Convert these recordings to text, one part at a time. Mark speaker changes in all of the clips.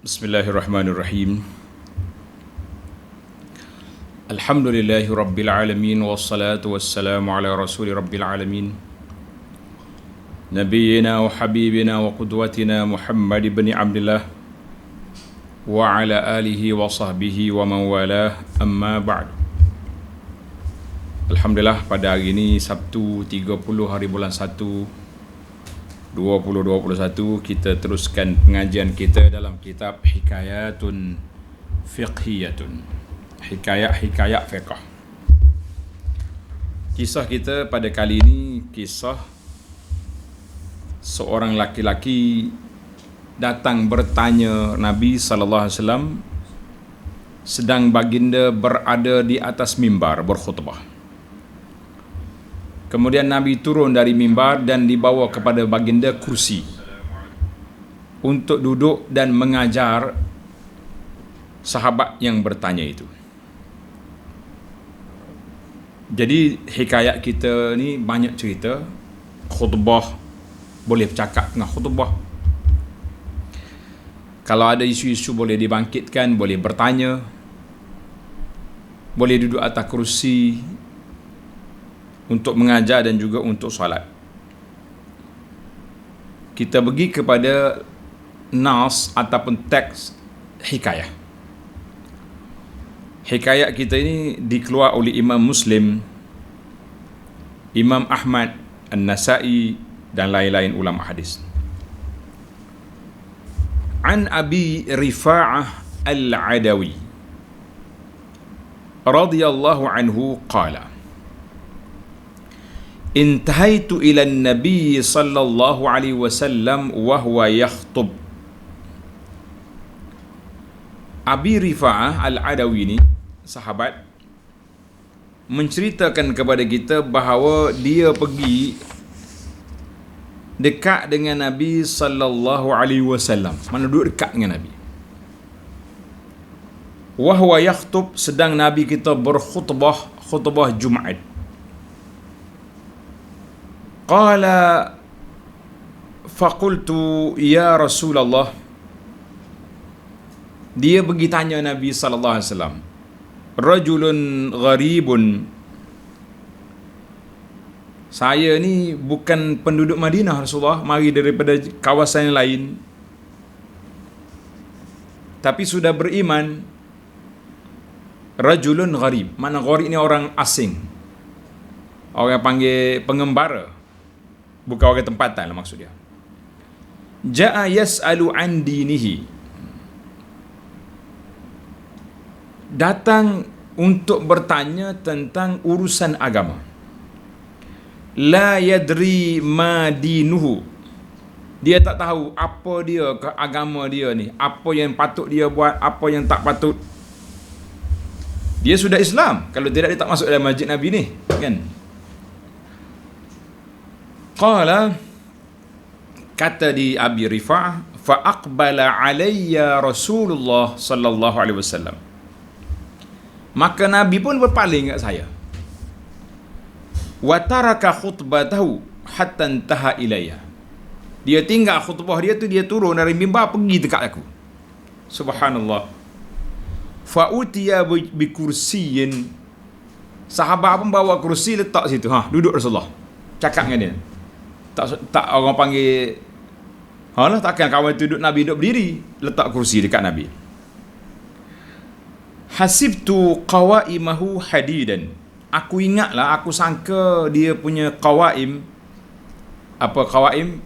Speaker 1: Bismillahirrahmanirrahim. Alhamdulillahi rabbil alamin wassalatu wassalamu ala rasuli rabbil alamin nabiyyina wa habibina wa qudwatina Muhammad ibn Abdullah wa ala alihi wa sahbihi wa man walah, amma ba'd. Alhamdulillah, pada hari ini Sabtu 30 hari bulan 1 2021, kita teruskan pengajian kita dalam kitab Hikayatun Fiqhiyatun, hikayat fiqh. Kisah kita pada kali ini kisah seorang laki-laki datang bertanya Nabi sallallahu alaihi wasallam sedang baginda berada di atas mimbar berkhutbah. Kemudian Nabi turun dari mimbar dan dibawa kepada baginda kursi untuk duduk dan mengajar sahabat yang bertanya itu. Jadi hikayat kita ni banyak cerita. Khutbah, boleh bercakap tengah khutbah. Kalau ada isu-isu boleh dibangkitkan, boleh bertanya, boleh duduk atas kursi untuk mengajar dan juga untuk solat. Kita pergi kepada nas ataupun teks hikayah. Hikayat kita ini dikeluar oleh Imam Muslim, Imam Ahmad, An-Nasai dan lain-lain ulama hadis. An Abi Rifa'ah Al-Adawi radhiyallahu anhu qala: Intahaitu ila Nabi sallallahu alaihi wasallam wa huwa yakhutub. Abi Rifa'ah Al-Adawi ni sahabat menceritakan kepada kita bahawa dia pergi dekat dengan Nabi sallallahu alaihi wasallam. Mana duduk dekat dengan Nabi. Wa huwa yakhutub, sedang Nabi kita berkhutbah, khutbah Jumaat. Qala faqultu ya Rasulullah. Dia pergi tanya Nabi sallallahu alaihi wasallam, rajulun gharibun, saya ni bukan penduduk Madinah Rasulullah, mari daripada kawasan yang lain, tapi sudah beriman. Rajulun gharib, mana gharib ni orang asing, orang panggil pengembara, bukan orang tempatan lah maksud dia. Ja'a yas'alu an dinihi, datang untuk bertanya tentang urusan agama. La yadri ma dinuhu, dia tak tahu apa dia ke agama dia ni, apa yang patut dia buat, apa yang tak patut. Dia sudah Islam, kalau tidak dia tak masuk dalam masjid Nabi ni, kan? Qala, kata di Abi Rifa'ah, fa aqbala alayya Rasulullah sallallahu alaihi wasallam, maka Nabi pun berpaling kat saya. Wa taraka khutbatahu hatta intaha ilayya, dia tinggal khutbah dia tu, dia turun dari mimbar pergi dekat aku. Subhanallah. Fa utiya bi kursiyin, sahabat pun bawa kursi letak situ. Duduk Rasulullah, cakap dengan dia. Tak orang panggil, takkan kawan tu duduk, Nabi duduk berdiri, letak kursi dekat Nabi. Hasibtu qawaimahu hadidan, aku ingatlah, aku sangka dia punya qawaim. Apa qawaim?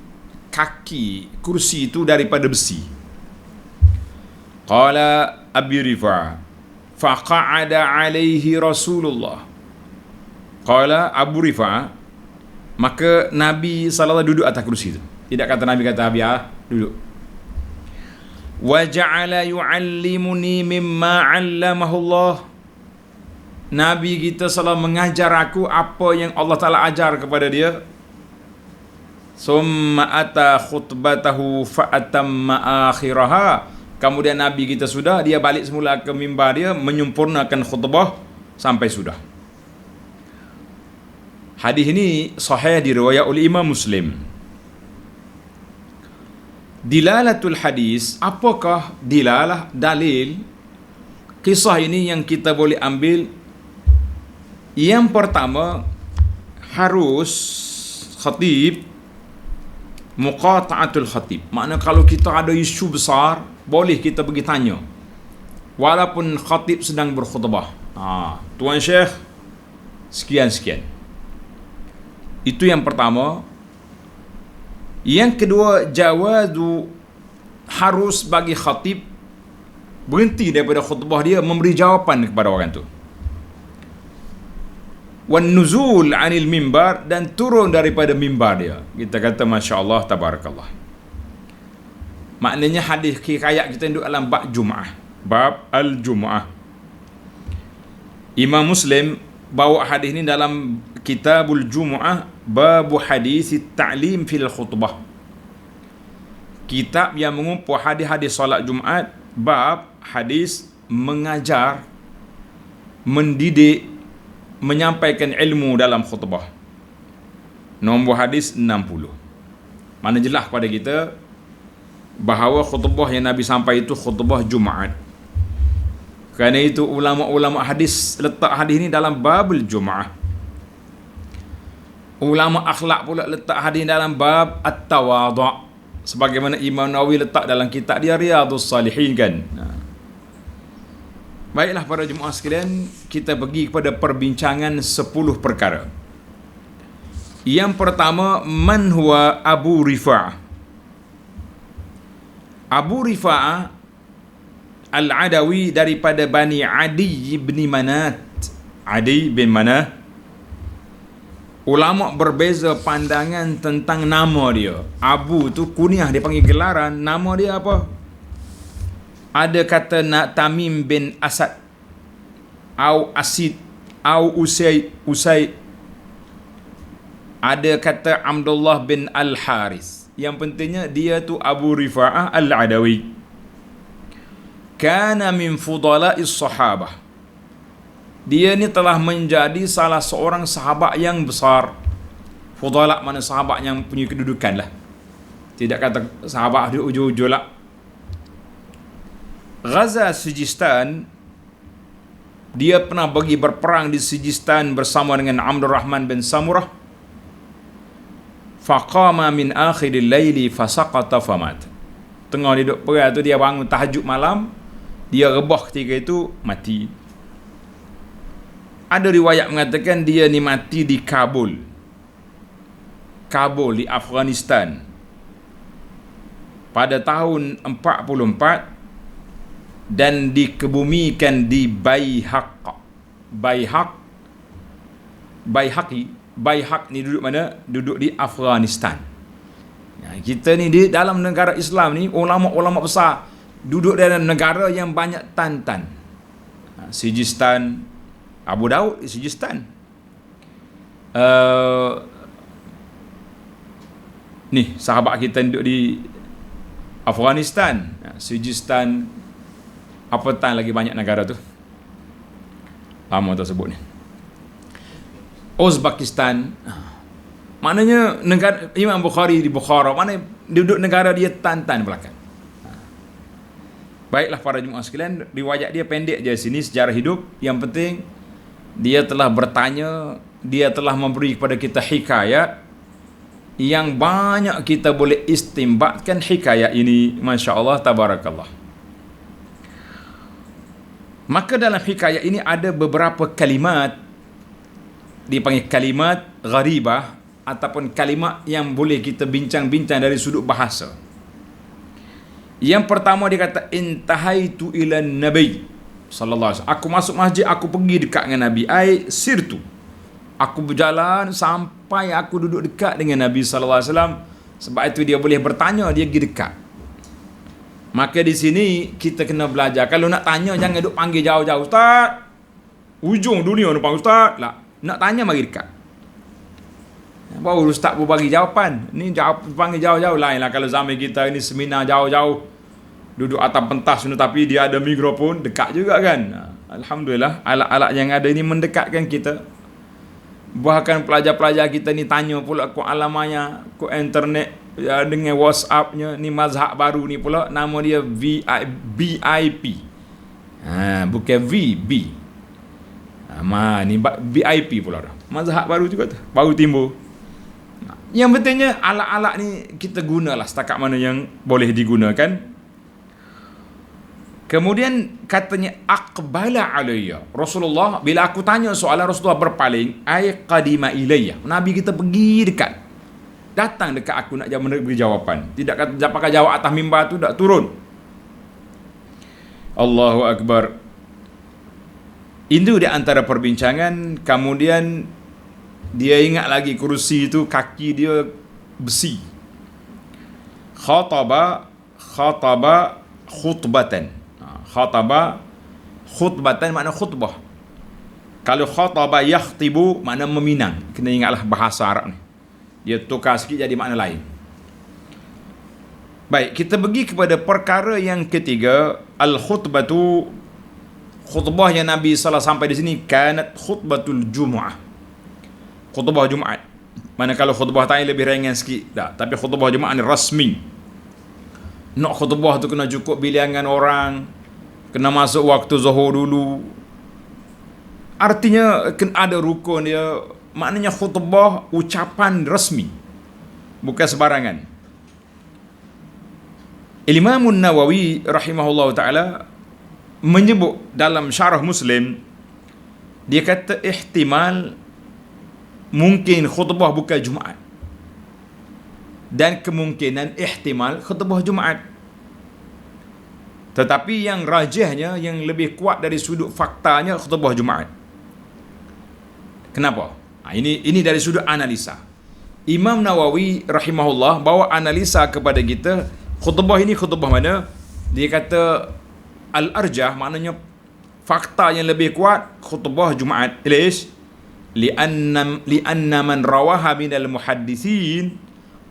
Speaker 1: Kaki kursi itu daripada besi. Qala Abi Rifa'ah, faqa'ada alaihi Rasulullah. Qala Abu Rifa'ah, maka Nabi sallallahu duduk atas kursi itu. Tidak kata Nabi kata Abi, duduk. Wa ja'ala yu'allimuni mimma 'allamahu Allah, Nabi kita sallallahu mengajar aku apa yang Allah Ta'ala ajar kepada dia. Summa ata khutbatahu fa atamma akhiraha, kemudian Nabi kita sudah, dia balik semula ke mimbar dia, menyempurnakan khutbah sampai sudah. Hadis ini sahih diriwayat oleh Imam Muslim. Dilalatul hadis, apakah dilalah dalil kisah ini yang kita boleh ambil? Yang pertama, harus khatib muqata'atul khatib. Makna kalau kita ada isu besar, boleh kita pergi tanya. Walaupun khatib sedang berkhutbah. Tuan Syekh, sekian-sekian. Itu yang pertama. Yang kedua, jawazu, harus bagi khatib berhenti daripada khutbah dia, memberi jawapan kepada orang tu. Wan nuzul anil mimbar, dan turun daripada mimbar dia. Kita kata masya-Allah tabarakallah. Maknanya hadis hikayat kita duduk dalam bab Jumaah, bab al-Jumaah. Imam Muslim bawa hadis ini dalam Kitabul Jumu'ah, bab hadis ta'lim fil khutbah. Kitab yang mengumpul hadis-hadis solat Jumaat, bab hadis mengajar, mendidik, menyampaikan ilmu dalam khutbah. Nombor hadis 60. Mana jelas kepada kita bahawa khutbah yang Nabi sampai itu khutbah Jumaat. Kerana itu ulama-ulama hadis letak hadis ini dalam babul Jumaah. Ulama akhlak pula letak hadis dalam bab at-tawadhu', sebagaimana Imam Nawawi letak dalam kitab dia Riyadhus Salihin kan. Baiklah para jemaah sekalian, kita pergi kepada perbincangan 10 perkara. Yang pertama, man huwa Abu Rifa'ah. Abu Rifa'ah Al-Adawi daripada Bani Adi bin Manat. Adi bin Manat. Ulama berbeza pandangan tentang nama dia. Abu tu kunyah, dia panggil gelaran. Nama dia apa? Ada kata Tamim bin Asad, au Asid, au Usaid. Ada kata Abdullah bin Al-Haris. Yang pentingnya dia tu Abu Rifa'ah Al-Adawi. Kana min fudala'is sahabah. Dia ni telah menjadi salah seorang sahabat yang besar. Fudala' mana sahabat yang punya kedudukan lah. Tidak kata sahabat di ujung-ujung lah. Ghaza Sijistan. Dia pernah pergi berperang di Sijistan bersama dengan Abdul Rahman bin Samurah. Faqama min akhiril layli fasaqata famat. Tengah dia duduk perang tu, dia bangun tahajud malam, dia rebah ketika itu, mati. Ada riwayat mengatakan dia ni mati di Kabul. Kabul di Afghanistan. Pada tahun 44 dan dikebumikan di Baihaq ni duduk mana? Duduk di Afghanistan. Kita ni di dalam negara Islam ni, ulama-ulama besar duduk dalam negara yang banyak tantan. Sijistan, Abu Daud di Sijistan. Ni sahabat kita duduk di Afghanistan, Sijistan, apa tan lagi banyak negara tu. Lama tersebut ni. Uzbekistan. Maknanya negara Imam Bukhari di Bukhara, mana duduk negara dia tantan belakang. Baiklah para jemaah sekalian, riwayat dia pendek je sini, sejarah hidup. Yang penting dia telah bertanya, dia telah memberi kepada kita hikayat yang banyak kita boleh istimbatkan hikayat ini. Masya Allah tabarakallah. Maka dalam hikayat ini ada beberapa kalimat, dipanggil kalimat gharibah, ataupun kalimat yang boleh kita bincang-bincang dari sudut bahasa. Yang pertama dia kata, intahaitu ila nabi sallallahu alaihi wasallam. Aku masuk masjid, aku pergi dekat dengan Nabi. Sirtu. Aku berjalan sampai aku duduk dekat dengan Nabi sallallahu alaihi wasallam. Sebab itu dia boleh bertanya, dia pergi dekat. Maka di sini kita kena belajar. Kalau nak tanya, jangan duduk panggil jauh-jauh. Ustaz, ujung dunia nak panggil ustaz. Lah, nak tanya mari dekat. Baru ustaz pun bagi jawapan. Ni panggil jauh-jauh lain lah. Kalau zaman kita ini seminar jauh-jauh, duduk atas pentas tapi dia ada mikrofon, dekat juga kan. Alhamdulillah, alat-alat yang ada ini mendekatkan kita. Bahkan pelajar-pelajar kita ni tanya pula ke alamanya, ke internet. dengan WhatsAppnya. Ni mazhab baru ni pula, nama dia VIP. Bukan VB. Ni VIP pula dah. Mazhab baru juga tu, baru timbul. Yang pentingnya alat-alat ni kita gunalah setakat mana yang boleh digunakan. Kemudian katanya aqbala alayya. Rasulullah, bila aku tanya soalan, Rasulullah berpaling, ay qadima ilayya. Nabi kita pergi dekat. Datang dekat aku nak beri jawapan. Tidak kata pakai jawab atas mimbar tu, tak turun. Allahu akbar. Itu di antara perbincangan. Kemudian dia ingat lagi kerusi itu kaki dia besi. Khataba khutbatan. Khataba khutbatan makna khutbah. Kalau khataba yakhtibu makna meminang. Kena ingatlah bahasa Arab ni. Dia tukar sikit jadi makna lain. Baik, kita pergi kepada perkara yang ketiga. Al-khutbatu, khutbah yang Nabi SAW sampai di sini, kanat khutbatul Jumu'ah. Khutbah Jumaat. Mana kalau khutbah tadi lebih ringan sikit. Tak, tapi khutbah Jumaat ni rasmi. Nak khutbah tu kena cukup bilangan orang. Kena masuk waktu zuhur dulu. Artinya kena ada rukun dia. Maknanya khutbah ucapan rasmi. Bukan sebarangan. Imam Nawawi rahimahullah ta'ala menyebut dalam syarah Muslim, dia kata ihtimal mungkin khutbah bukan Jumaat, dan kemungkinan ihtimal khutbah Jumaat. Tetapi yang rajihnya, yang lebih kuat dari sudut faktanya, khutbah Jumaat. Kenapa? Ini dari sudut analisa. Imam Nawawi rahimahullah bawa analisa kepada kita, khutbah ini khutbah mana? Dia kata al-arjah, maknanya fakta yang lebih kuat khutbah Jumaat. Lish? Lianna man rawaha minal muhaddisin,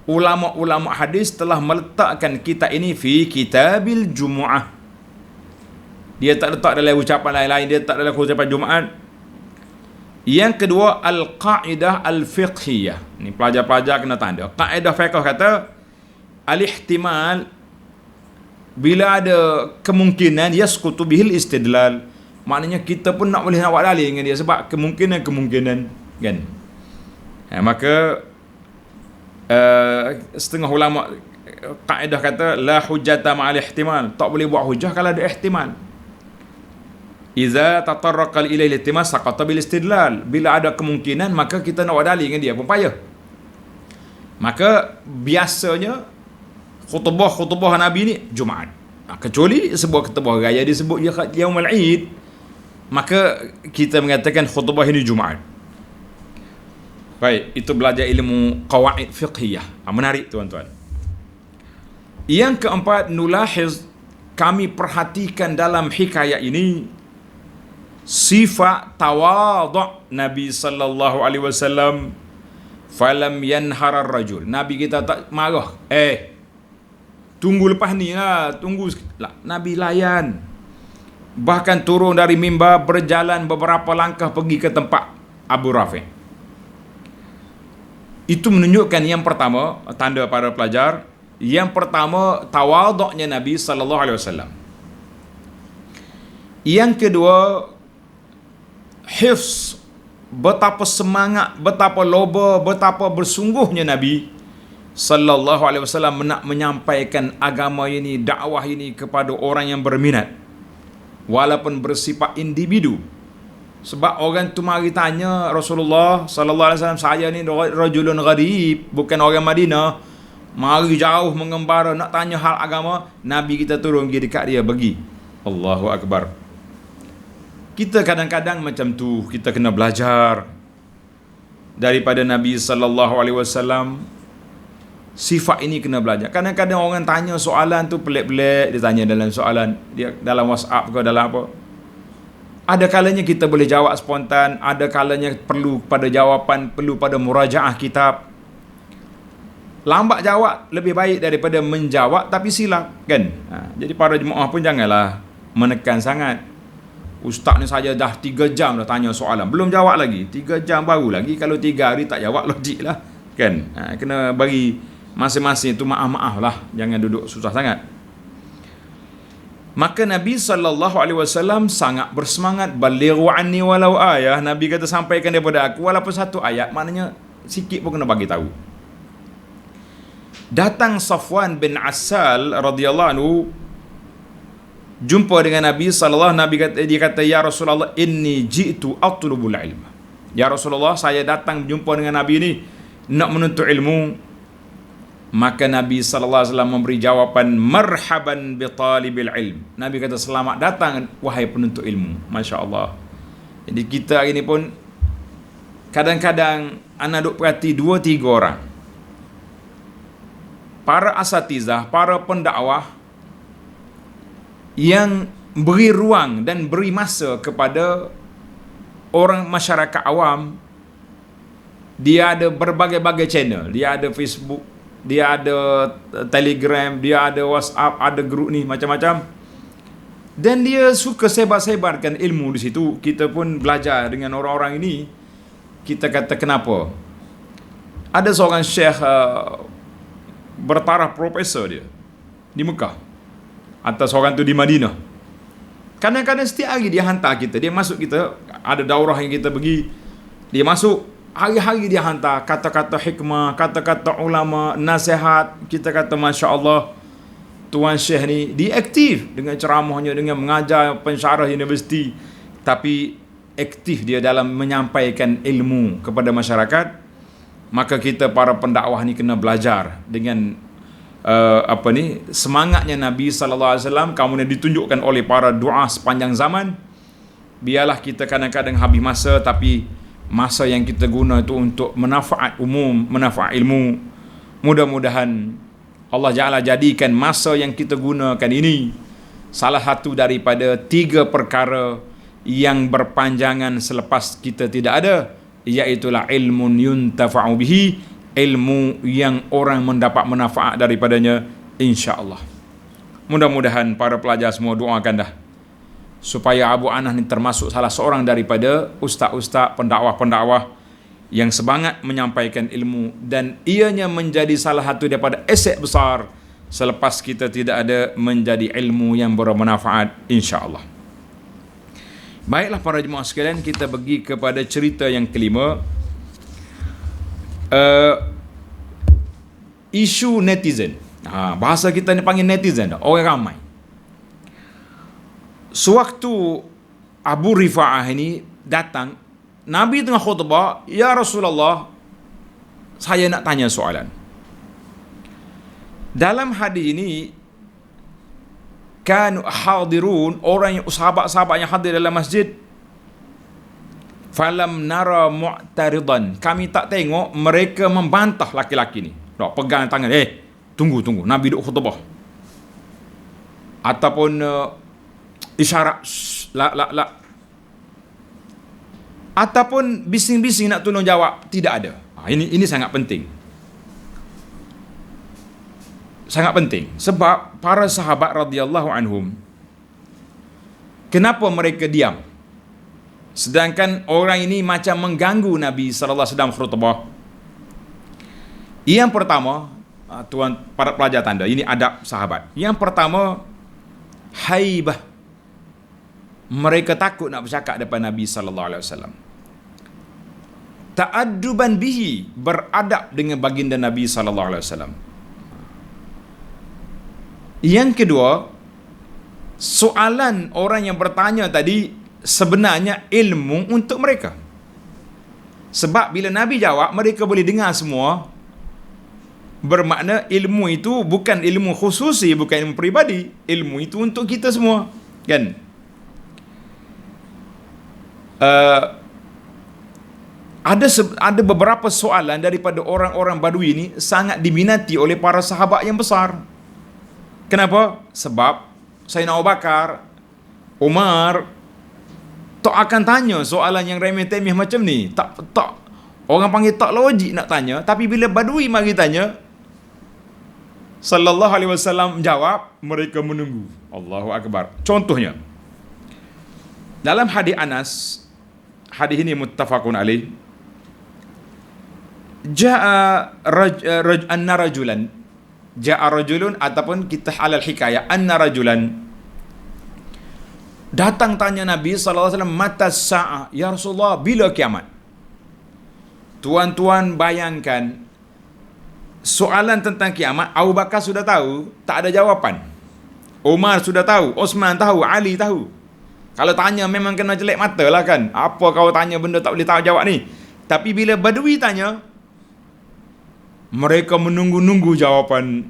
Speaker 1: ulama-ulama hadis telah meletakkan kita ini fi kitabil Jumu'ah. Dia tak letak dalam ucapan lain-lain, dia tak dalam ucapan Jumaat. Yang kedua, al-qa'idah al-fiqhiyah. Ni pelajar-pelajar kena tanda. Kaedah fiqh kata al-ihtimal, bila ada kemungkinan, yasqutu bihil istidlal. Maknanya kita pun nak boleh nak buat dalil dengan dia sebab kemungkinan kan. Maka setengah ulama kaedah kata la hujjata ma'al ihtimal, tak boleh buat hujah kalau ada ihtimal. Iza tatarraqa ilaihi ihtimal saqata bil istidlal. Bila ada kemungkinan maka kita nak buat dalil dengan dia pun payah. Maka biasanya khutbah Nabi ni Jumaat. Kecuali sebuah khutbah raya disebut yaumul Eid, maka kita mengatakan khutbah ini Jumaat. Baik, itu belajar ilmu qawaid fiqhiyah. Menarik tuan-tuan. Yang keempat, nulahiz, kami perhatikan dalam hikayat ini sifat tawadhu' Nabi sallallahu alaihi wasallam. Falam yanhar ar-rajul. Nabi kita tak marah. Tunggu lepas ni lah, tunggu lah. Nabi layan. Bahkan turun dari mimbar, berjalan beberapa langkah pergi ke tempat Abu Rafi'. Itu menunjukkan yang pertama, tanda para pelajar, yang pertama tawadhu'nya Nabi sallallahu alaihi wasallam. Yang kedua, hifz, betapa semangat, betapa loba, betapa bersungguhnya Nabi sallallahu alaihi wasallam nak menyampaikan agama ini, dakwah ini kepada orang yang berminat, walaupun bersifat individu. Sebab orang tu mari tanya Rasulullah sallallahu alaihi wasallam, saya ni rajulun gharib, bukan orang Madinah, mari jauh mengembara nak tanya hal agama. Nabi kita turun pergi dekat dia, bagi. Allahu akbar. Kita kadang-kadang macam tu, kita kena belajar daripada Nabi sallallahu alaihi wasallam. Sifat ini kena belajar. Kadang-kadang orang tanya soalan tu pelik-pelik, dia tanya dalam soalan, dia dalam WhatsApp ke dalam apa. Ada kalanya kita boleh jawab spontan, ada kalanya perlu pada jawapan, perlu pada murajaah kitab. Lambat jawab lebih baik daripada menjawab tapi silap, kan? Jadi para jemaah pun janganlah menekan sangat. Ustaz ni saja dah 3 jam dah tanya soalan, belum jawab lagi. 3 jam baru lagi, kalau 3 hari tak jawab logik lah, kan? Kena bagi Masing-masing itu maaf-maaf lah, jangan duduk susah sangat. Maka Nabi SAW sangat bersemangat, balighu anni walau ayah. Nabi kata, sampaikan daripada aku walaupun satu ayat, maknanya sikit pun kena bagi tahu. Datang Safwan bin Assal radhiyallahu anhu jumpa dengan Nabi sallallahu. Dia kata, ya Rasulullah, inni ji'tu atlubul ilm. Ya Rasulullah, saya datang jumpa dengan Nabi ini nak menuntut ilmu. Maka Nabi sallallahu alaihi wasallam memberi jawapan, marhaban bi talibil ilm. Nabi kata, selamat datang wahai penuntut ilmu. Masya-Allah. Jadi kita hari ni pun kadang-kadang ana duk perhati 2-3 orang, para asatizah, para pendakwah yang beri ruang dan beri masa kepada orang masyarakat awam. Dia ada berbagai-bagai channel, dia ada Facebook, dia ada Telegram, dia ada WhatsApp, ada grup ni macam-macam. Dan dia suka sebar-sebarkan ilmu di situ. Kita pun belajar dengan orang-orang ini. Kita kata, kenapa? Ada seorang syekh bertaraf profesor dia di Mekah, atau seorang tu di Madinah. Kadang-kadang setiap hari dia hantar kita, dia masuk kita, ada daurah yang kita pergi, dia masuk, hari-hari dia hantar kata-kata hikmah, kata-kata ulama, nasihat. Kita kata, Masya Allah, Tuan Syekh ni dia aktif dengan ceramahnya, dengan mengajar pensyarah universiti, tapi aktif dia dalam menyampaikan ilmu kepada masyarakat. Maka kita para pendakwah ni kena belajar dengan semangatnya Nabi sallallahu alaihi wasallam, kemudian ditunjukkan oleh para doa sepanjang zaman. Biarlah kita kadang-kadang habis masa, tapi masa yang kita guna itu untuk manfaat umum, manfaat ilmu. Mudah-mudahan Allah Ja'ala jadikan masa yang kita gunakan ini salah satu daripada 3 perkara yang berpanjangan selepas kita tidak ada, iaitulah ilmun yuntafa'u bihi, ilmu yang orang mendapat manfaat daripadanya, insya-Allah. Mudah-mudahan para pelajar semua doakan dah supaya Abu Anas ni termasuk salah seorang daripada ustaz-ustaz, pendakwah-pendakwah yang semangat menyampaikan ilmu, dan ianya menjadi salah satu daripada aset besar selepas kita tidak ada, menjadi ilmu yang bermanfaat, insya-Allah. Baiklah para jemaah sekalian, kita pergi kepada cerita yang kelima. Isu netizen. Bahasa kita ni panggil netizen, orang ramai. Sewaktu Abu Rifa'ah ini datang, Nabi tengah khutbah, ya Rasulullah, saya nak tanya soalan. Dalam hadis ini, kan hadirun, orang yang sahabat-sahabat yang hadir dalam masjid, falam nara mu'taridan, kami tak tengok mereka membantah laki-laki ni. Dok pegang tangan, tunggu, Nabi duk khutbah. Ataupun isyarat, la. Ataupun bising-bising nak tolong jawab, tidak ada. Ini sangat penting. Sangat penting, sebab para sahabat radhiyallahu anhum, kenapa mereka diam sedangkan orang ini macam mengganggu Nabi sallallahu alaihi wasallam khutbah? Yang pertama, tuan para pelajar tanda, ini adab sahabat. Yang pertama, haibah. Mereka takut nak bercakap depan Nabi sallallahu alaihi wasallam. Ta'adduban bihi, beradab dengan baginda Nabi sallallahu alaihi wasallam. Yang kedua, soalan orang yang bertanya tadi sebenarnya ilmu untuk mereka. Sebab bila Nabi jawab, mereka boleh dengar semua. Bermakna ilmu itu bukan ilmu khususi, bukan ilmu peribadi. Ilmu itu untuk kita semua, kan? Ada beberapa soalan daripada orang-orang Badui ini sangat diminati oleh para sahabat yang besar. Kenapa? Sebab Sayyidina Abu Bakar, Umar tak akan tanya soalan yang remeh-temeh macam ni. Tak orang panggil tak logik nak tanya, tapi bila Badui mari tanya, sallallahu alaihi wasallam jawab, mereka menunggu. Allahu akbar. Contohnya, dalam hadis Anas, hadis ini muttafaqun alaih, anna rajulan, ja'a rajulun, ataupun kita halal hikayah, anna rajulan datang tanya Nabi SAW, mata sa'ah, ya Rasulullah, bila kiamat? Tuan-tuan bayangkan, soalan tentang kiamat, Abu Bakar sudah tahu, tak ada jawapan. Umar sudah tahu, Osman tahu, Ali tahu. Kalau tanya memang kena jelek mata lah kan. Apa kau tanya benda tak boleh tahu jawab ni? Tapi bila Badui tanya, mereka menunggu-nunggu jawapan.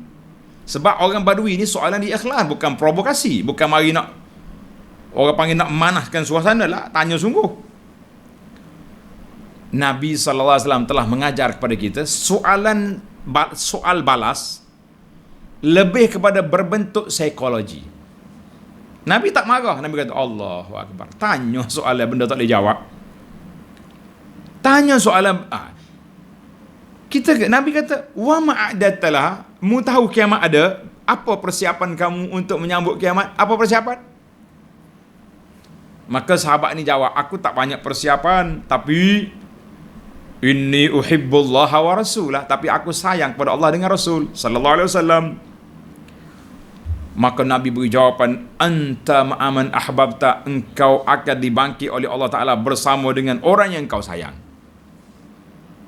Speaker 1: Sebab orang Badui ni soalan dia ikhlas, bukan provokasi, bukan mari nak, orang panggil nak manaskan suasana lah, tanya sungguh. Nabi SAW telah mengajar kepada kita soal balas lebih kepada berbentuk psikologi. Nabi tak marah. Nabi kata, Allahu Akbar, tanya soalan benda tak boleh jawab. Tanya soalan. Nabi kata, wa ma'adatalah, mu tahu kiamat ada, apa persiapan kamu untuk menyambut kiamat? Apa persiapan? Maka sahabat ni jawab, aku tak banyak persiapan, tapi inni uhibbullah wa rasulah, tapi aku sayang kepada Allah dengan Rasul sallallahu alaihi wasallam. Maka Nabi beri jawapan, anta ma'aman ahbabta, engkau akan dibangkit oleh Allah Ta'ala bersama dengan orang yang engkau sayang.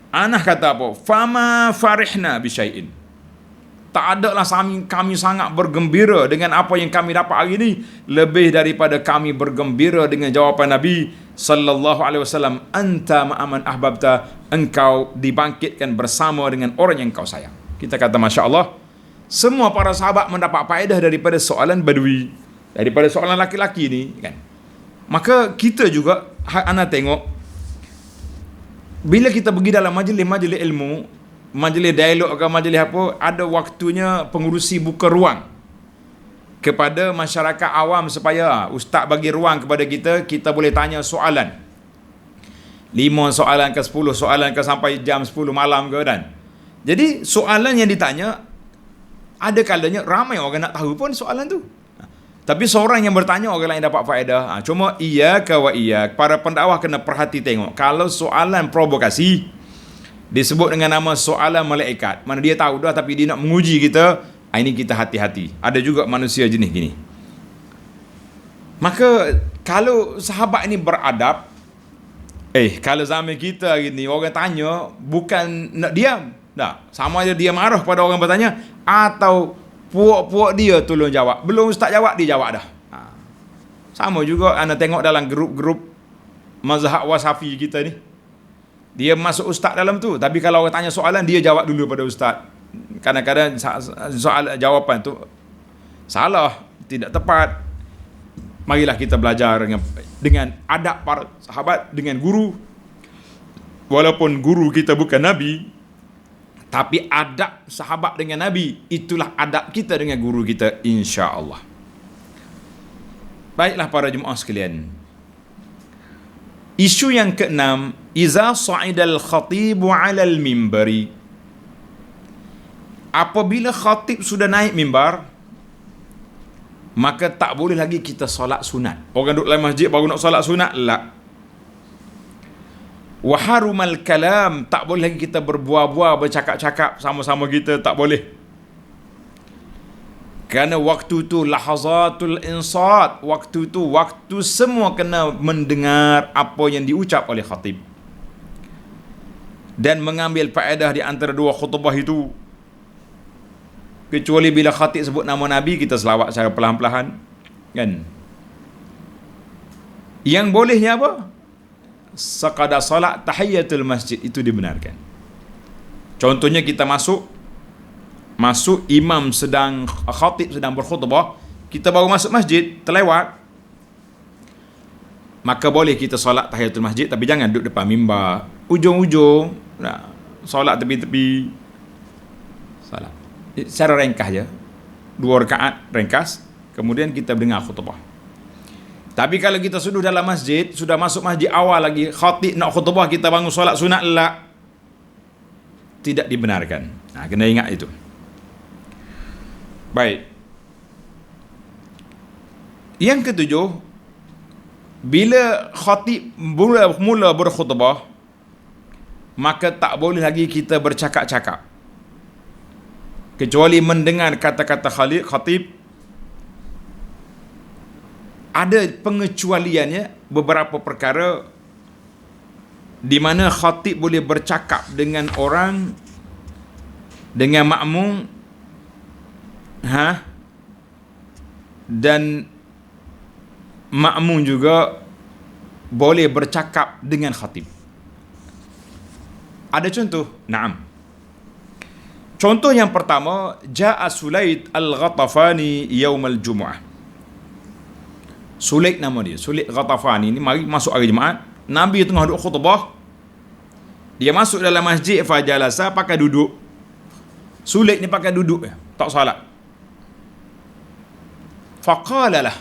Speaker 1: Anas kata apa? Fama farihna bisyai'in. Tak adalah kami sangat bergembira dengan apa yang kami dapat hari ini, lebih daripada kami bergembira dengan jawapan Nabi sallallahu alaihi wasallam, anta ma'aman ahbabta, engkau dibangkitkan bersama dengan orang yang engkau sayang. Kita kata masya-Allah, semua para sahabat mendapat faedah daripada soalan Badui, daripada soalan laki-laki ni kan. Maka kita juga ana tengok, bila kita pergi dalam majlis-majlis ilmu, majlis dialog ke majlis apa, ada waktunya pengurusi buka ruang kepada masyarakat awam supaya ustaz bagi ruang kepada kita, kita boleh tanya soalan. 5 soalan ke 10 soalan ke sampai jam 10 malam ke dan. Jadi soalan yang ditanya, ada kalanya ramai orang nak tahu pun soalan tu. Tapi seorang yang bertanya, orang lain dapat faedah. Cuma iyyaka wa iyyak, para pendakwah kena perhati tengok. Kalau soalan provokasi disebut dengan nama soalan malaikat, mana dia tahu dah tapi dia nak menguji kita, ini kita hati-hati. Ada juga manusia jenis gini. Maka kalau sahabat ini beradab, kalau zaman kita hari ni orang tanya bukan nak diam, tak, sama ada dia marah pada orang bertanya atau puak-puak dia tolong jawab. Belum ustaz jawab, dia jawab dah. Sama juga anda tengok dalam grup-grup mazhab wasafi kita ni. Dia masuk ustaz dalam tu, tapi kalau orang tanya soalan, dia jawab dulu pada ustaz. Kadang-kadang soal jawapan tu salah, tidak tepat. Marilah kita belajar dengan adab para sahabat, dengan guru. Walaupun guru kita bukan Nabi, tapi adab sahabat dengan Nabi, itulah adab kita dengan guru kita, insya-Allah. Baiklah para jemaah sekalian. Isu yang keenam, iza sa'idal khatibu 'alal mimbari. Apabila khatib sudah naik mimbar, maka tak boleh lagi kita solat sunat. Orang duduk dalam masjid baru nak solat sunat, la. Waharumal kalam, tak boleh lagi kita berbual-bual, bercakap-cakap sama-sama kita, tak boleh. Kerana waktu tu lahazatul insat, waktu tu waktu semua kena mendengar apa yang diucap oleh khatib dan mengambil faedah di antara dua khutbah itu. Kecuali bila khatib sebut nama Nabi, kita selawat secara perlahan-lahan kan. Yang bolehnya apa? Sekadar salat tahiyatul masjid, itu dibenarkan. Contohnya kita masuk imam sedang, khatib sedang berkhutbah, kita baru masuk masjid, terlewat, maka boleh kita solat tahiyatul masjid, tapi jangan duduk depan mimbar, ujung-ujung, solat tepi-tepi, solat secara ringkas je, 2 rakaat ringkas, kemudian kita dengar khutbah. Tapi kalau kita sudah dalam masjid, sudah masuk masjid awal lagi, khatib nak khutbah, kita bangun solat sunat, la, tidak dibenarkan. Kena ingat itu. Baik. Yang ketujuh, bila khatib mula berkhutbah, maka tak boleh lagi kita bercakap-cakap. kecuali mendengar kata-kata khatib. Ada pengecualiannya beberapa perkara di mana khatib boleh bercakap dengan orang, dengan makmum, dan makmum juga boleh bercakap dengan khatib. Ada contoh? Naam. Contoh yang pertama, Ja'a Sulaid al-Ghatafani yaumal Jumu'ah. Sulaid nama dia, Sulaid Ghatafani ni mari masuk hari Jumaat. Nabi tengah duduk khutbah. Dia masuk dalam masjid, fajalasa, pakai duduk. Sulaid ni pakai duduk ya, tak salat. Faqalalah,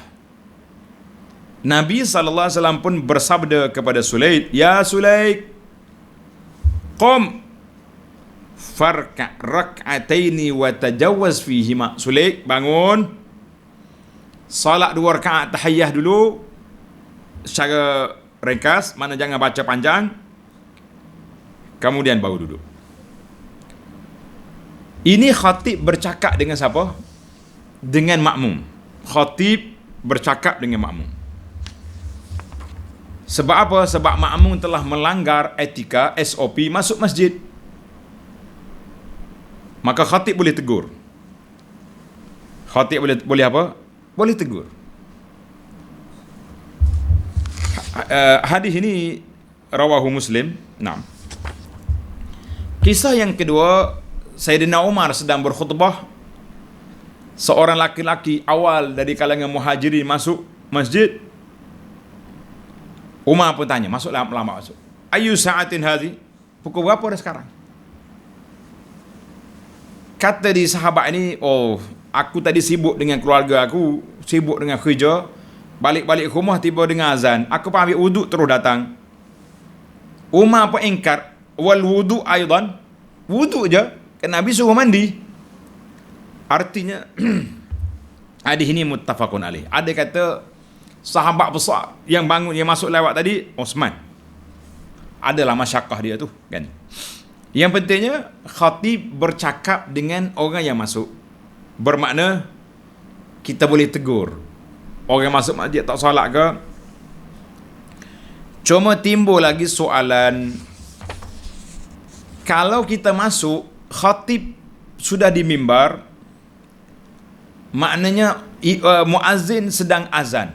Speaker 1: Nabi SAW pun bersabda kepada Sulaid, Ya Sulaid, qum farka' rak'ataini wa tajawaz fihima. Sulaid, bangun, salat 2 rakaat tahiyah dulu secara ringkas, mana jangan baca panjang, kemudian baru duduk. Ini khatib bercakap dengan siapa? Dengan makmum. Khatib bercakap dengan makmum. Sebab apa? Sebab makmum telah melanggar etika SOP masuk masjid. Maka khatib boleh tegur. Khatib boleh apa? Boleh tegur. Hadis ini rawahu Muslim. Naam. Kisah yang kedua, Sayyidina Umar sedang berkhutbah. Seorang laki-laki awal dari kalangan muhajirin masuk masjid. Umar pun tanya, masuk lama masuk. Ayu sa'atin hadhi? Pukul berapa dah sekarang? Kata di sahabat ini, aku tadi sibuk dengan keluarga aku, sibuk dengan kerja, balik-balik rumah tiba dengan azan, aku pun ambil wuduk terus datang. Umar pun ingkar, wal wuduk aidan, wuduk je, kan Nabi suruh mandi. Artinya hadis ini muttafaqun alaih. Ada kata sahabat besar yang bangun, yang masuk lewat tadi, Osman. Adalah masyakkah dia tu, kan. Yang pentingnya khatib bercakap dengan orang yang masuk. Bermakna kita boleh tegur. Orang masuk masjid tak solat ke? Cuma timbul lagi soalan, kalau kita masuk, khatib sudah di mimbar, maknanya muazzin sedang azan.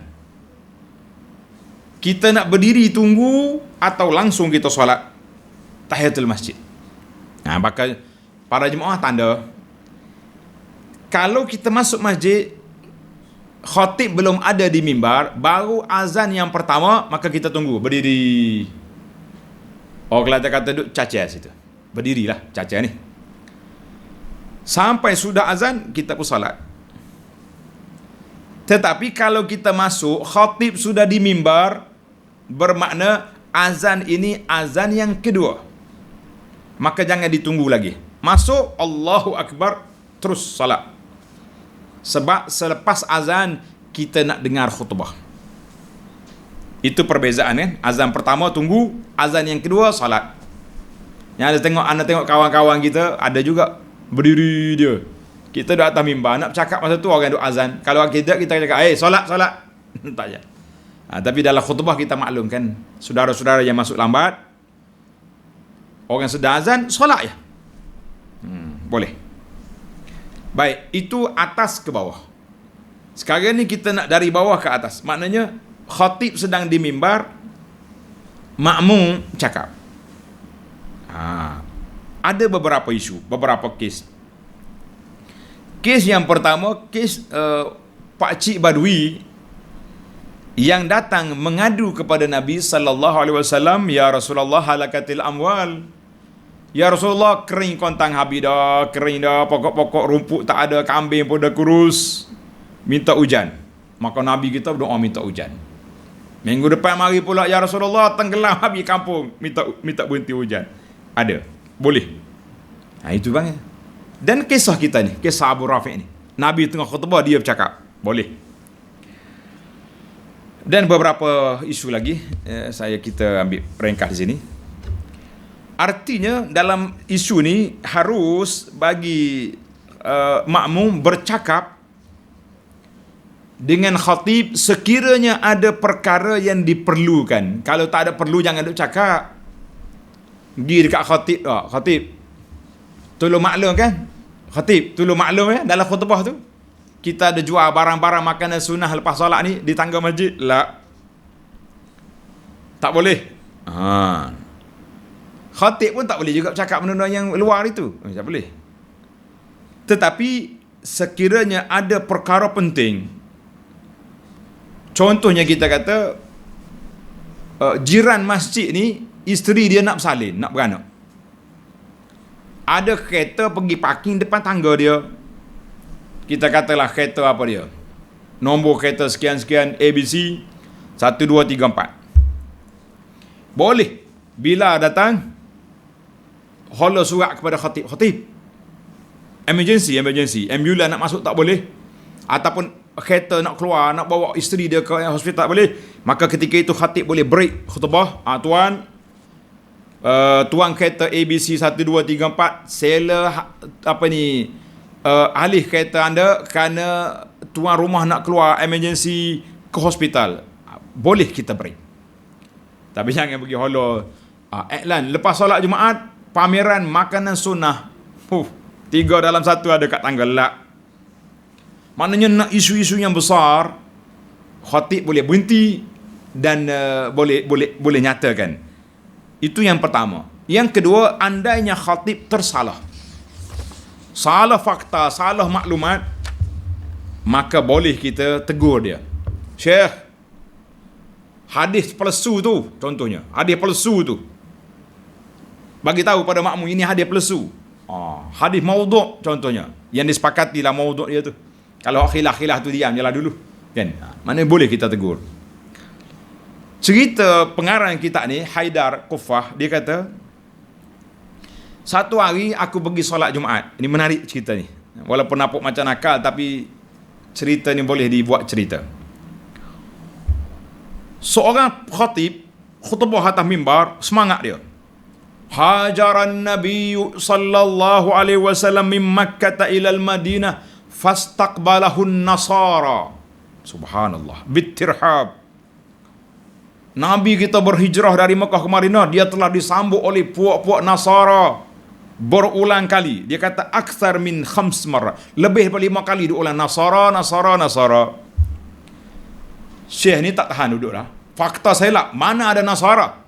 Speaker 1: Kita nak berdiri tunggu atau langsung kita solat tahiyatul masjid? Nah, maka para jemaah tanda, kalau kita masuk masjid, khatib belum ada di mimbar, baru azan yang pertama, maka kita tunggu, berdiri. Kalau kata duduk caca situ, berdirilah caca ni. Sampai sudah azan, kita pun salat. Tetapi kalau kita masuk, khatib sudah di mimbar, bermakna azan ini azan yang kedua. Maka jangan ditunggu lagi. Masuk, Allahu Akbar, terus salat. Sebab selepas azan, kita nak dengar khutbah. Itu perbezaan kan. Azan pertama tunggu, azan yang kedua salat. Yang anda tengok kawan-kawan kita, ada juga berdiri dia. Kita dah atas mimbar, nak bercakap masa tu orang duk azan. Kalau kita cakap, solat. Tak je. Tapi dalam khutbah kita maklumkan, saudara-saudara yang masuk lambat, orang sedang azan, solat je. Boleh. Baik, itu atas ke bawah. Sekarang ni kita nak dari bawah ke atas. Maknanya, khatib sedang di mimbar, makmum cakap. Ada beberapa isu, beberapa kes. Kes yang pertama, kes Pakcik Badui yang datang mengadu kepada Nabi SAW, Ya Rasulullah, halakatil amwal. Ya Rasulullah, kering kontang habis dah, kering dah, pokok-pokok rumput tak ada, kambing pun dah kurus. Minta hujan. Maka Nabi kita berdoa minta hujan. Minggu depan mari pula, Ya Rasulullah, tenggelam habis kampung, minta berhenti hujan. Ada. Boleh. Itu bang. Dan kisah kita ni, kisah Abu Rafi' ni. Nabi tengah khutbah, dia bercakap. Boleh. Dan beberapa isu lagi, kita ambil ringkas di sini. Artinya dalam isu ni harus bagi makmum bercakap dengan khatib sekiranya ada perkara yang diperlukan. Kalau tak ada perlu, jangan duk cakap. Pergi dekat khatib, khatib tolong maklum kan, khatib tolong maklum ya, dalam khutbah tu kita ada jual barang-barang makanan sunnah lepas solat ni di tangga masjid. Tak boleh. Khatib pun tak boleh juga cakap benda yang luar itu. Tak boleh. Tetapi sekiranya ada perkara penting, contohnya kita kata jiran masjid ni isteri dia nak bersalin, nak beranak. Ada kereta pergi parking depan tangga dia. Kita katalah kereta apa dia, nombor kereta sekian-sekian ABC 1, 2, 3, 4. Boleh bila datang holler surat kepada khatib, khatib emergency, ambulans nak masuk tak boleh, ataupun kereta nak keluar, nak bawa isteri dia ke hospital tak boleh. Maka ketika itu khatib boleh break khutbah. Tuan kereta ABC 1, 2, 3, 4, sela alih kereta anda kerana tuan rumah nak keluar emergency ke hospital. Boleh kita break. Tapi jangan pergi holler iklan lepas solat Jumaat pameran makanan sunnah 3 dalam 1 ada kat tangga. Maknanya nak isu-isu yang besar, khatib boleh berhenti dan boleh nyatakan. Itu yang pertama. Yang kedua, andainya khatib tersalah, salah fakta, salah maklumat, maka boleh kita tegur dia. Syekh, hadis palsu tu, contohnya hadis palsu tu, bagi tahu pada makmum ini hadis palsu. Hadis maudhu' contohnya, yang disepakati lah maudhu' dia tu. Kalau khilaf tu diam je lah dulu kan. Mana boleh kita tegur. Cerita pengarang kita ni, Haidar Kufah, dia kata satu hari aku pergi solat Jumaat. Ini menarik cerita ni, walaupun nampak macam nakal, tapi cerita ni boleh dibuat cerita. Seorang khatib khutbah atas mimbar, semangat dia. Hajaran Nabi sallallahu alaihi wasallam min Makkah ila al-Madinah fastaqbalahu an-nasara. Subhanallah, bitirhab. Nabi kita berhijrah dari Mekah ke Madinah, dia telah disambut oleh puak-puak Nasara berulang kali. Dia kata akthar min 5 marrah, lebih daripada 5 kali dia ulang Nasara. Syekh ni tak tahan duduk dah. Fakta saya lah, mana ada Nasara?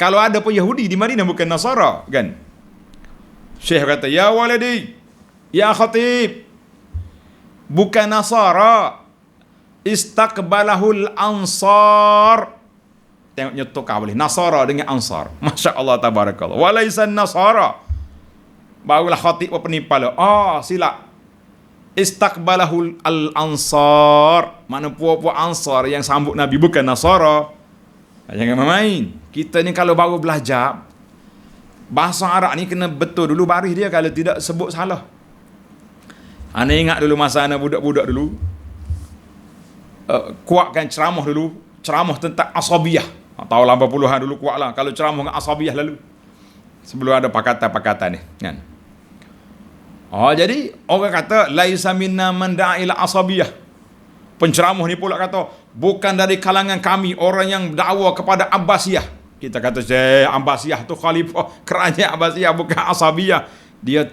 Speaker 1: Kalau ada pun Yahudi di Madinah, bukan Nasara kan. Syekh kata, ya waladi, ya khatib, bukan Nasara, istaqbalahul ansar. Tengoknya tukar boleh Nasara dengan Ansar. Masya Allah, tabarakallah. Walaisan Nasara. Barulah khatib penipal. Silap. Istaqbalahul al-ansar. Mana puak-puak Ansar yang sambut Nabi, bukan Nasara. Jangan main. Kita ni kalau baru belajar bahasa Arab ni kena betul dulu baris dia, kalau tidak sebut salah. Ana ingat dulu masa ana budak-budak dulu, kuatkan ceramah dulu, ceramah tentang asabiyah. Tahun 80-an dulu kuat lah kalau ceramah dengan asabiyah lalu, sebelum ada pakatan-pakatan ni kan. Jadi orang kata laisa minna man da'a ila asabiyah. Penceramah ni pula kata bukan dari kalangan kami orang yang dakwa kepada Abbasiyah. Kita kata Abbasiyah tu khalifah kerajaan Abbasiyah, bukan asabiyah. Dia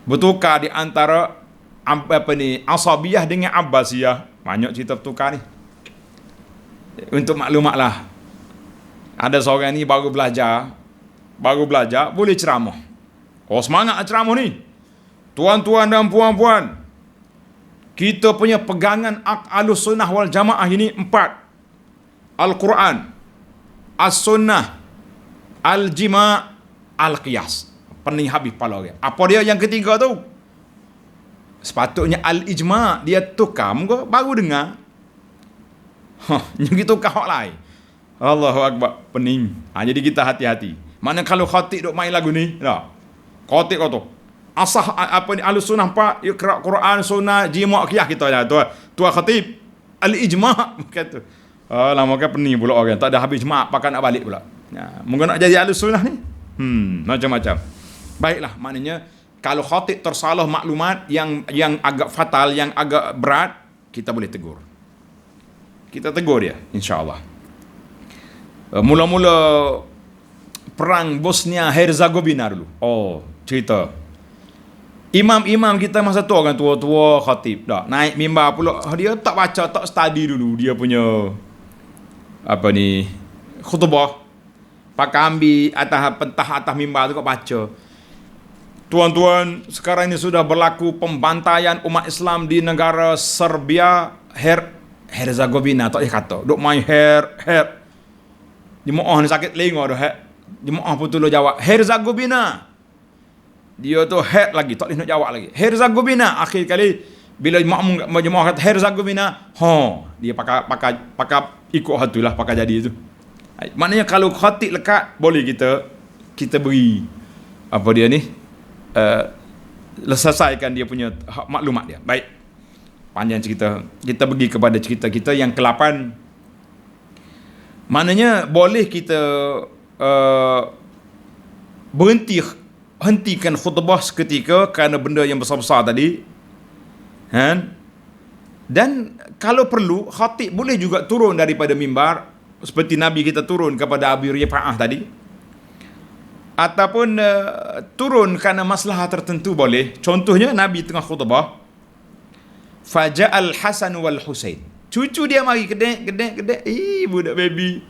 Speaker 1: bertukar di antara asabiyah dengan Abbasiyah. Banyak cerita bertukar ni. Untuk maklumat lah, ada seorang ni baru belajar boleh ceramah. Semangat ceramah ni. Tuan-tuan dan puan-puan, kita punya pegangan Ahlus Sunnah wal Jamaah ini 4: Al-Quran, As-Sunnah, Al-Jima', Al-Qiyas. Pening habis pala dia. Apa dia yang ketiga tu? Sepatutnya Al-Ijma'. Dia tukar muka, baru dengar. Yang kita kahak lain. Allahu Akbar, pening. Jadi kita hati-hati. Mana kalau khatib duk main lagu ni, khatib kata asah Ahlus Sunnah 4, iqra Quran, Sunnah, Jima', Qiyas. Kita dah tuan khatib Al-Ijma' kata. Lama kan pening pula orang, tak ada habis jemaah pakai nak balik pula. Mungkin nak jadi Ahlus Sunnah ni. Macam-macam. Baiklah, maknanya Kalau khatib tersalah maklumat yang agak fatal, yang agak berat, kita boleh tegur. Kita tegur dia, insya-Allah. Mula-mula perang Bosnia Herzegovina dulu. Oh, cerita. Imam-imam kita masa tu orang tua-tua khatib dah. Naik mimbar pula, dia tak baca, tak study dulu dia punya khutbah. Pakai ambil atas mimbar tu kau baca. Tuan-tuan, sekarang ini sudah berlaku pembantaian umat Islam di negara Serbia, Herzegovina, tak boleh kata. Duk main Jemaah ni sakit telinga dah. Jemaah pun tu jawab Herzegovina. Dia tu lagi, tak boleh nak jawab lagi. Herzegovina. Akhir kali bila jemaah kata Herzegovina, dia pakai ikut hatulah, pakai jadi tu. Maknanya kalau khatib lekat, boleh kita beri selesaikan dia punya maklumat dia. Baik. Panjang cerita. Kita pergi kepada cerita kita yang ke-8. Maknanya boleh kita hentikan khutbah seketika kerana benda yang besar-besar tadi. Dan kalau perlu, khatib boleh juga turun daripada mimbar seperti Nabi kita turun kepada Abi Rifa'ah tadi. Ataupun turun kerana masalah tertentu boleh. Contohnya Nabi tengah khutbah, Faja'al Hasan wal Husain. Cucu dia mari kedek. Budak baby.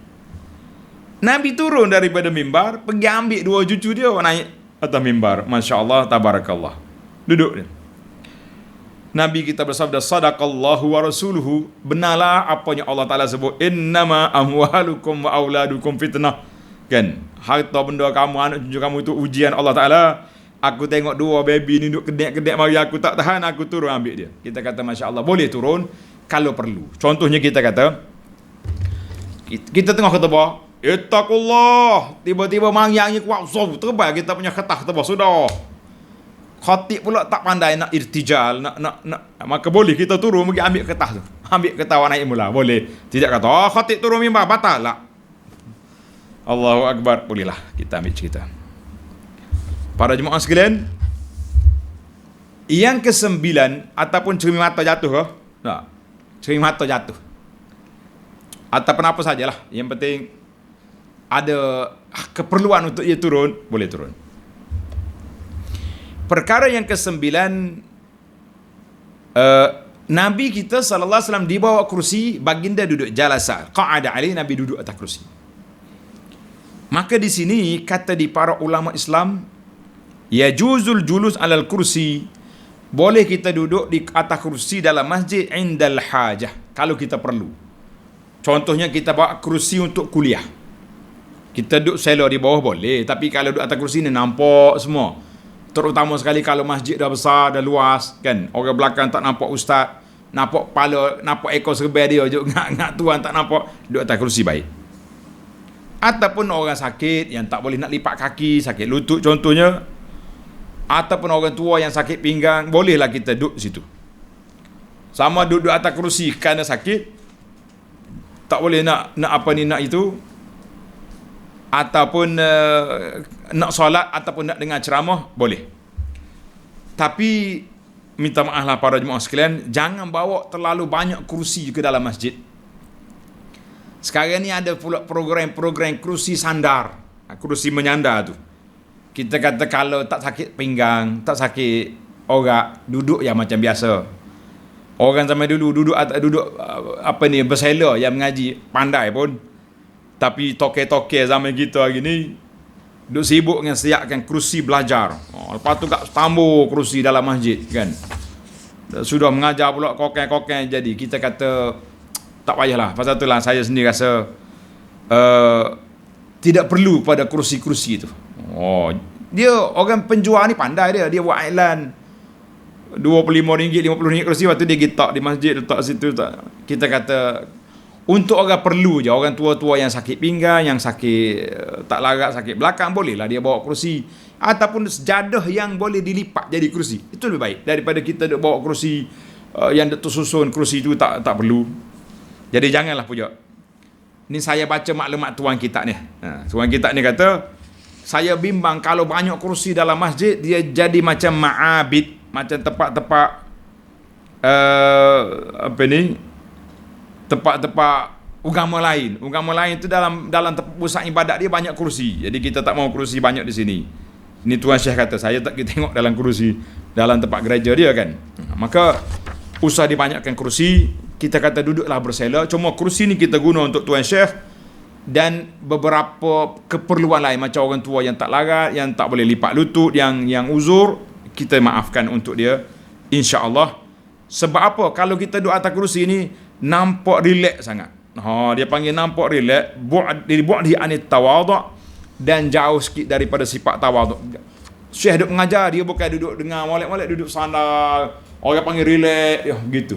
Speaker 1: Nabi turun daripada mimbar, pergi ambil dua cucu dia, naik atas mimbar. Masya Allah, tabarakallah. Duduk dia. Nabi kita bersabda, sadaqallahu wa rasuluhu. Benarlah apa yang Allah Ta'ala sebut. Innama amwalukum wa auladukum fitnah. Kan? Harta benda kamu, anak cucu kamu itu ujian Allah Ta'ala. Aku tengok dua baby ni duduk kedek-kedek mari, aku tak tahan, aku turun ambil dia. Kita kata Masya Allah, boleh turun kalau perlu. Contohnya kita kata, kita tengah khutbah, ittaqullah, tiba-tiba mari angin kuat, terbang kita punya kertas khutbah, sudah. Khatib pula tak pandai nak irtijal, nak maka boleh kita turun pergi ambil kertas tu. Ambil kertas naik mula, boleh. Tidak kata, khatib turun mimbar, batal lah. Allahu Akbar, bolehlah kita ambil cerita. Para jemaah sekalian, yang ke-9 ataupun cermin mata jatuh ke? Tak. Cermin mata jatuh. Ataupun apa sajalah, yang penting ada keperluan untuk ia turun, boleh turun. Perkara yang ke-9, Nabi kita sallallahu alaihi wasallam dibawa kursi, baginda duduk jalasa, qa'ada alaihi, Nabi duduk atas kursi. Maka di sini kata di para ulama Islam, yajuzul julus alal kursi, boleh kita duduk di atas kursi dalam masjid indal hajah, kalau kita perlu. Contohnya kita bawa kursi untuk kuliah, kita duduk selo di bawah boleh, tapi kalau duduk atas kursi ni nampak semua. Terutama sekali kalau masjid dah besar, dah luas, kan, orang belakang tak nampak ustaz, nampak kepala, nampak ekor serba dia je, ngak tuan tak nampak, duduk atas kursi baik. Ataupun orang sakit yang tak boleh nak lipat kaki, sakit lutut contohnya, ataupun orang tua yang sakit pinggang, bolehlah kita duduk situ. Sama duduk atas kerusi kerana sakit, tak boleh nak itu, ataupun nak solat ataupun nak dengar ceramah, boleh. Tapi minta maaflah para jemaah sekalian, jangan bawa terlalu banyak kerusi ke dalam masjid. Sekarang ni ada pula program kerusi sandar, kerusi menyandar tu. Kita kata kalau tak sakit pinggang, tak sakit orak, duduk yang macam biasa. Orang zaman dulu duduk bersela yang mengaji, pandai pun. Tapi toke-toke zaman kita hari ni duduk sibuk dengan siapkan kerusi belajar. Lepas tu kat tambur kerusi dalam masjid, kan. Sudah mengajar pula kokeng-kokeng, jadi kita kata tak payahlah. Pasal itulah saya sendiri rasa tidak perlu pada kerusi-kerusi itu. Dia orang penjual ni pandai dia buat iklan RM25, RM50 kerusi, waktu dia letak di masjid, letak situ. Kita kata untuk orang perlu je, orang tua-tua yang sakit pinggang, yang sakit tak larat, sakit belakang, bolehlah dia bawa kerusi. Ataupun sejadah yang boleh dilipat jadi kerusi, itu lebih baik daripada kita bawa kerusi yang tersusun. Kerusi itu tak perlu. Jadi janganlah pujak. Ni saya baca maklumat tuan kitab ni. Tuan kitab ni kata, saya bimbang kalau banyak kerusi dalam masjid, dia jadi macam ma'abid, macam tempat-tempat tempat-tempat agama lain. Agama lain itu dalam pusat ibadat dia banyak kerusi. Jadi kita tak mau kerusi banyak di sini. Ini Tuan Syekh kata, saya tak kita tengok dalam kerusi dalam tempat gereja dia kan. Maka usah dibanyakkan kerusi. Kita kata duduklah bersela. Cuma kerusi ni kita guna untuk Tuan Syekh dan beberapa keperluan lain, macam orang tua yang tak larat, yang tak boleh lipat lutut, yang uzur, kita maafkan untuk dia, insya-Allah. Sebab apa? Kalau kita duduk atas kerusi ni nampak relax sangat. Dia panggil nampak relax, bu'di anit tawadhu', dan jauh sikit daripada sifat tawadhu'. Syekh duduk mengajar, dia bukan duduk dengar molek-molek, duduk sandal, orang panggil relax, gitu.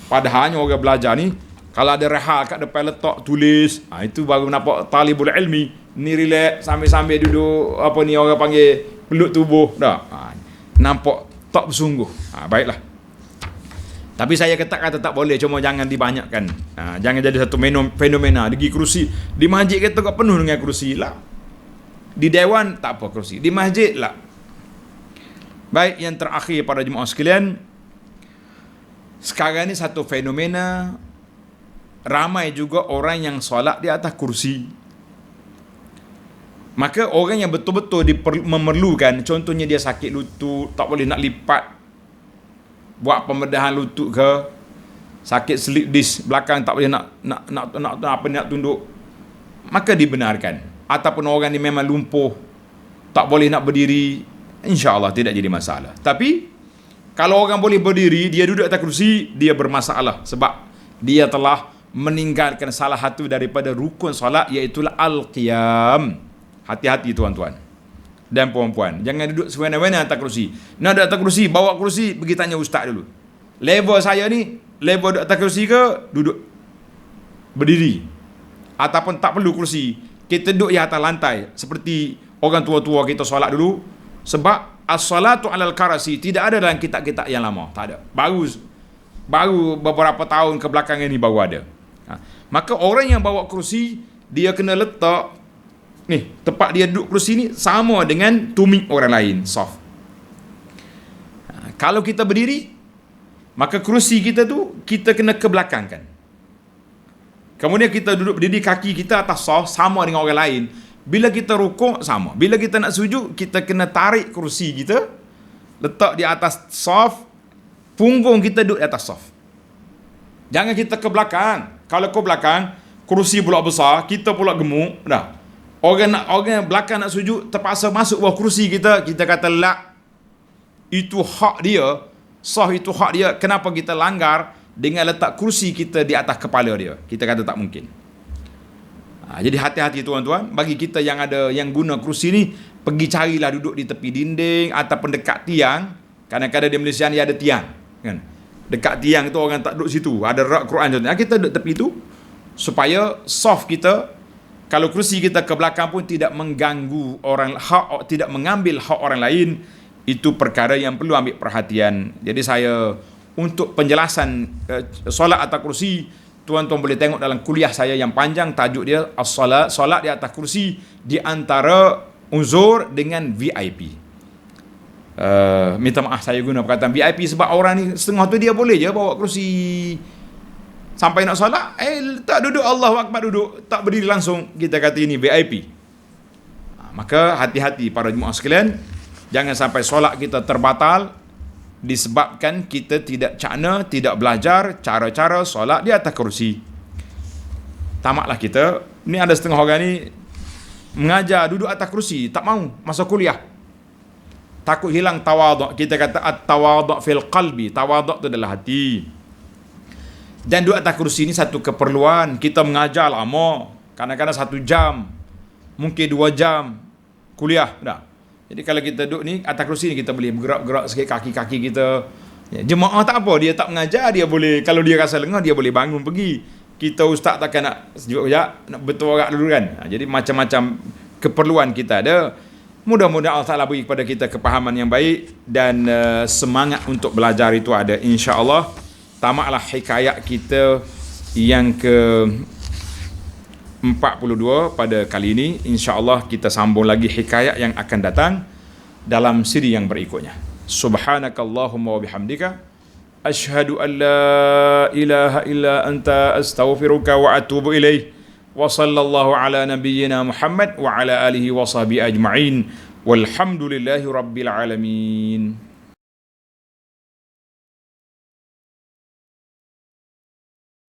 Speaker 1: Padahal orang belajar ni, kalau ada rehat kat depan letak tulis, itu baru nampak talibul ilmi. Ni relax sambil-sambil duduk orang panggil peluk tubuh dah. Nampak tak bersungguh. Baiklah. Tapi saya kata tak boleh, cuma jangan dibanyakkan. Jangan jadi satu fenomena. Di kerusi di masjid kita kok penuh dengan kerusi lah. Di dewan tak apa kerusi, di masjid lah. Baik, yang terakhir para jemaah sekalian, sekarang ni satu fenomena, ramai juga orang yang solat di atas kursi. Maka orang yang betul-betul memerlukan, contohnya dia sakit lutut, tak boleh nak lipat, buat pembedahan lutut ke, sakit slip disc belakang, tak boleh nak tunduk, maka dibenarkan. Ataupun orang ni memang lumpuh, tak boleh nak berdiri, insya-Allah tidak jadi masalah. Tapi kalau orang boleh berdiri, dia duduk atas kursi, dia bermasalah sebab dia telah meninggalkan salah satu daripada rukun solat, iaitu al-qiyam. Hati-hati tuan-tuan dan puan-puan, jangan duduk semena-mena atas kerusi. Nak duduk atas kerusi, bawa kerusi, pergi tanya ustaz dulu. Level saya ni, level duduk atas kerusi ke duduk berdiri, ataupun tak perlu kerusi, kita duduk di atas lantai seperti orang tua-tua kita solat dulu. Sebab as-salatu alal karasi tidak ada dalam kitab-kitab yang lama, tak ada. Baru beberapa tahun ke belakang ini baru ada. Maka orang yang bawa kerusi, dia kena letak ni, tempat dia duduk kerusi ni sama dengan tumit orang lain, soft. Kalau kita berdiri, maka kerusi kita tu kita kena ke belakang kan. Kemudian kita duduk berdiri, kaki kita atas soft sama dengan orang lain. Bila kita rukuk sama. Bila kita nak sujud, kita kena tarik kerusi kita, letak di atas soft, punggung kita duduk di atas soft. Jangan kita ke belakang. Kalau ke belakang, kerusi pula besar, kita pula gemuk, dah. Orang belakang nak sujud, terpaksa masuk bawah kerusi kita kata la. Itu hak dia, soft itu hak dia. Kenapa kita langgar dengan letak kerusi kita di atas kepala dia? Kita kata tak mungkin. Jadi hati-hati tuan-tuan, bagi kita yang guna kerusi ni, pergi carilah duduk di tepi dinding ataupun dekat tiang. Kadang-kadang di Malaysia ni ada tiang kan. Dekat tiang tu orang tak duduk situ, ada rak Quran contohnya. Kita duduk tepi tu supaya soft kita, kalau kerusi kita ke belakang pun tidak mengganggu tidak mengambil hak orang lain. Itu perkara yang perlu ambil perhatian. Jadi saya, untuk penjelasan solat atas kerusi, tuan-tuan boleh tengok dalam kuliah saya yang panjang, tajuk dia solat di atas kerusi di antara uzur dengan VIP. Minta maaf saya guna perkataan VIP sebab orang ni setengah tu dia boleh je bawa kerusi sampai nak solat, tak duduk, Allahu Akbar duduk, tak berdiri langsung, kita kata ini VIP. Maka hati-hati para jemaah sekalian, jangan sampai solat kita terbatal disebabkan kita tidak cakna, tidak belajar cara-cara solat di atas kerusi. Tamaklah kita. Ni ada setengah orang ni mengajar duduk atas kerusi, tak mau masa kuliah. Takut hilang tawaduk. Kita kata at-tawaduk fil qalbi. Tawaduk tu adalah hati. Dan duduk atas kerusi ni satu keperluan. Kita mengajar lama, kadang-kadang 1 jam, mungkin 2 jam kuliah dah. Jadi kalau kita duduk ni atas kerusi ni, kita boleh bergerak-gerak sikit kaki-kaki kita. Jemaah tak apa, dia tak mengajar, dia boleh, kalau dia rasa lengah, dia boleh bangun pergi. Kita ustaz takkan nak sejuk sekejap, nak bertorak dulu kan. Jadi macam-macam keperluan kita ada. Mudah-mudahan Allah Ta'ala beri kepada kita kepahaman yang baik dan semangat untuk belajar itu ada, insya-Allah. Tamaklah hikayat kita yang ke 42 pada kali ini. InsyaAllah kita sambung lagi hikayat yang akan datang dalam siri yang berikutnya. Subhanakallahumma wa bihamdika asyhadu an la ilaha illa anta astaghfiruka wa atubu ilaih. Wa sallallahu ala nabiyyina Muhammad wa ala alihi wa sahbihi ajma'in. Walhamdulillahi rabbil alamin.